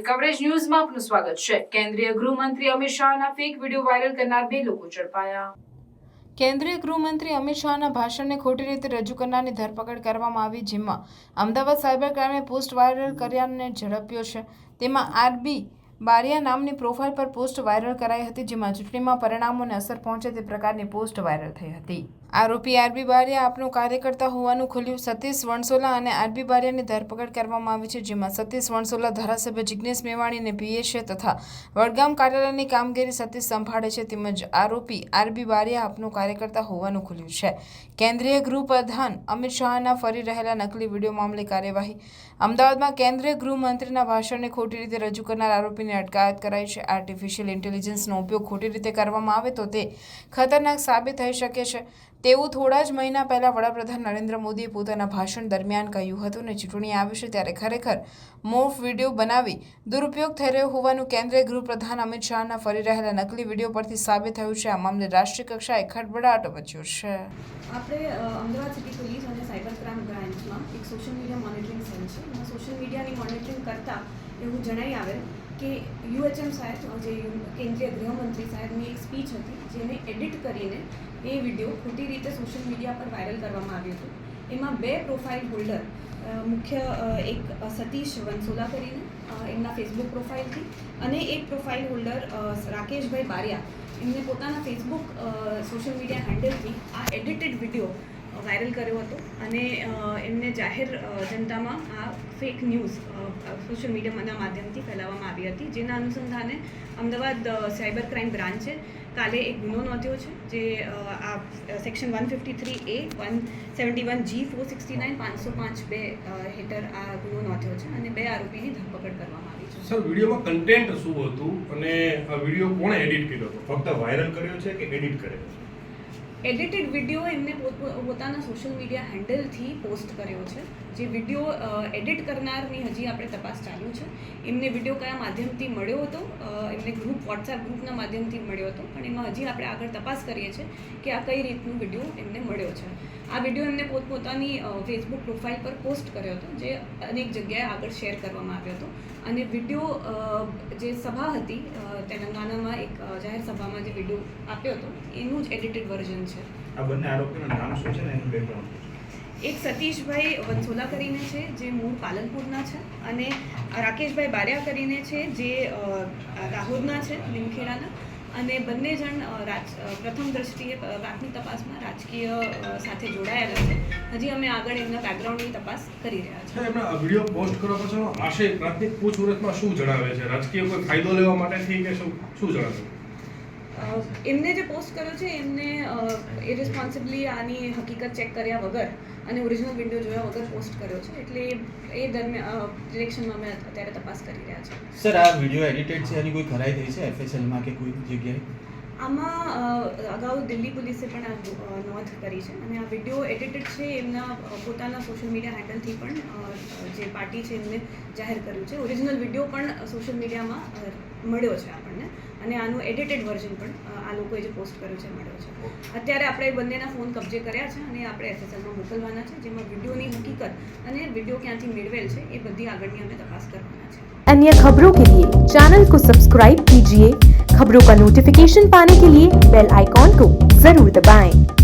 Live coverage ન્યૂઝમાં આપનું સ્વાગત છે। કેન્દ્રીય ગૃહમંત્રી અમિત શાહના ફેક વિડીયો વાયરલ કરનાર 2 લોકો ઝડપાયા। કેન્દ્રીય ગૃહમંત્રી અમિત શાહના ભાષણને ખોટી રીતે રજૂ કરનારની ધરપકડ કરવામાં આવી, જેમાં અમદાવાદ સાયબર ક્રાઇમે પોસ્ટ વાયરલ કર્યાને ઝડપ્યો છે। તેમાં આરબી બારિયા નામની પ્રોફાઇલ પર પોસ્ટ વાયરલ કરાઈ હતી, જેમાં ચૂંટણીમાં પરિણામોને અસર પહોંચે તે પ્રકારની પોસ્ટ વાયરલ થઈ હતી। આરોપી આરબી બારિયા આપનો કાર્યકર્તા હોવાનું ખુલ્યું। સતીશ વણસોલા અને આરબી બારિયાની ધરપકડ કરવામાં આવી છે, જેમાં સતીશ વણસોલા ધારાસભ્ય જિગ્નેશ મેવાણીને પીએ છે તથા વડગામ કાર્યાલયની કામગીરી સતીશ સંભાળે છે, તેમજ આરોપી આરબી બારિયા આપનો કાર્યકર્તા હોવાનું ખુલ્યું છે। કેન્દ્રીય ગૃહ પ્રધાન અમિત શાહના ફરી રહેલા નકલી વિડીયો મામલે કાર્યવાહી। અમદાવાદમાં કેન્દ્રીય ગૃહમંત્રીના ભાષણને ખોટી રીતે રજૂ કરનાર આરોપીની અટકાયત કરાઈ છે। આર્ટિફિશિયલ ઇન્ટેલિજન્સનો ઉપયોગ ખોટી રીતે કરવામાં આવે તો તે ખતરનાક સાબિત થઈ શકે છે તેવું થોડા જ મહિના પહેલા વડાપ્રધાન નરેન્દ્ર મોદીએ પોતાના ભાષણ દરમિયાન કહ્યું હતું અને ચૂંટણી આવી છે ત્યારે ખરેખર મોફ વિડીયો બનાવી દુરુપયોગ થઈ રહ્યો હોવાનું કેન્દ્રીય ગૃહપ્રધાન અમિત શાહના ફરી રહેલા નકલી વિડીયો પરથી સાબિત થયું છે। આ મામલે રાષ્ટ્રીય કક્ષાએ ખળભળાટ મચ્યો છે। આપણે અમદાવાદ સિટી પોલીસ અને સાયબર ક્રાઇમ બ્રાન્ચમાં એક સોશિયલ મીડિયા મોનિટરિંગ સેલ છે। એમાં સોશિયલ મીડિયાની મોનિટરિંગ કરતાં એવું જણાઈ આવેલ કે યુએચએમ સાહેબ, જે કેન્દ્રીય ગૃહમંત્રી સાહેબની એક સ્પીચ હતી, જેને એડિટ કરીને એ વિડીયો ખોટી રીતે સોશિયલ મીડિયા પર વાયરલ કરવામાં આવ્યું હતું। એમાં 2 પ્રોફાઇલ હોલ્ડર, મુખ્ય એક સતીશ વણસોલા કરીને એમના ફેસબુક પ્રોફાઇલથી અને એક પ્રોફાઇલ હોલ્ડર રાકેશભાઈ બારિયા એમને પોતાના ફેસબુક સોશિયલ મીડિયા હેન્ડલથી આ એડિટેડ વિડીયો વાયરલ કર્યો હતો અને એમને જાહેર જનતામાં આ ફેક ન્યૂઝ સોશિયલ મીડિયાના માધ્યમથી ફેલાવવામાં આવી હતી, જેના અનુસંધાને અમદાવાદ સાયબર ક્રાઇમ બ્રાન્ચે કાલે એક ગુનો નોંધ્યો છે, જે આ સેક્શન 153A 171G 469 505 હેઠળ આ ગુનો નોંધ્યો છે અને 2 આરોપીની ધરપકડ કરવામાં આવી છે। સર, વિડીયોમાં કન્ટેન્ટ શું હતું અને આ વિડીયો કોણે એડિટ કર્યો હતો? ફક્ત વાયરલ કર્યો છે કે એડિટ કર્યો છે? એડિટેડ વિડીયો એમને પોતાના સોશિયલ મીડિયા હેન્ડલથી પોસ્ટ કર્યો છે। જે વિડીયો એડિટ કરનારની હજી આપણે તપાસ ચાલુ છે। એમને વિડીયો કયા માધ્યમથી મળ્યો હતો, એમને વોટ્સએપ ગ્રુપના માધ્યમથી મળ્યો હતો, પણ એમાં હજી આપણે આગળ તપાસ કરીએ છીએ કે આ કઈ રીતનું વિડીયો એમને મળ્યો છે। આ વિડીયો એમને પોતપોતાની ફેસબુક પ્રોફાઇલ પર પોસ્ટ કર્યો હતો, જે અનેક જગ્યાએ આગળ શેર કરવામાં આવ્યો હતો અને વિડીયો જે સભા હતી તેલંગાણામાં એક જાહેર સભામાં જે વિડીયો આપ્યો હતો એનું જ એડિટેડ વર્ઝન છે। આ બંને આરોપીના નામ શું છે ને એનું બેકગ્રાઉન્ડ? એક સતીશભાઈ વણસોલા કરીને છે, જે મૂળ પાલનપુરના છે, અને રાકેશભાઈ બારિયા કરીને છે, જે દાહોદના છે, લીમખેડાના, અને બંને જણ પ્રથમ દ્રષ્ટિએ પ્રાથમિક તપાસમાં રાજકીય સાથે જોડાયેલા છે। હજી અમે આગળ એમના બેકગ્રાઉન્ડની તપાસ કરી રહ્યા છીએ। એમના વિડીયો પોસ્ટ કરવા પાછળનો આશય પ્રાથમિક પૂછપરછમાં શું જણાવે છે? રાજકીય કોઈ ફાયદો લેવા માટેથી કે શું જણાવે? એમને જે પોસ્ટ કર્યો છે એમને ઇરિસ્પોન્સિબલી આની હકીકત ચેક કર્યા વગર અને ઓરિજિનલ વિડીયો જોયા વગર પોસ્ટ કર્યો છે, એટલે એ દરમિયાન ડિરેક્શનમાં અમે અત્યારે તપાસ કરી રહ્યા છીએ। સર, આ વિડીયો એડિટેડ છે એની કોઈ ખરાઈ થઈ છે એફએસએલમાં કે કોઈ જગ્યાએ? આમાં અગાઉ દિલ્હી પોલીસે પણ આ નોંધ કરી છે અને આ વિડીયો એડિટેડ છે એમના પોતાના સોશિયલ મીડિયા હેન્ડલથી પણ જે પાર્ટી છે એમને જાહેર કર્યું છે। ઓરિજિનલ વિડીયો પણ સોશિયલ મીડિયામાં મળ્યો છે આપણને અને આનું એડિટેડ વર્ઝન પણ આ લોકોએ જે પોસ્ટ કર્યું છે મળ્યો છે। અત્યારે આપણે બંનેના ફોન કબજે કર્યા છે અને આપણે એફએસએલમાં મોકલવાના છે, જેમાં વિડીયોની હકીકત અને વિડીયો ક્યાંથી મેળવેલ છે એ બધી આગળની અમે તપાસ કરવાના છે। अन्य खबरों के लिए चैनल को सब्सक्राइब कीजिए। खबरों का नोटिफिकेशन पाने के लिए बेल आइकॉन को जरूर दबाएं।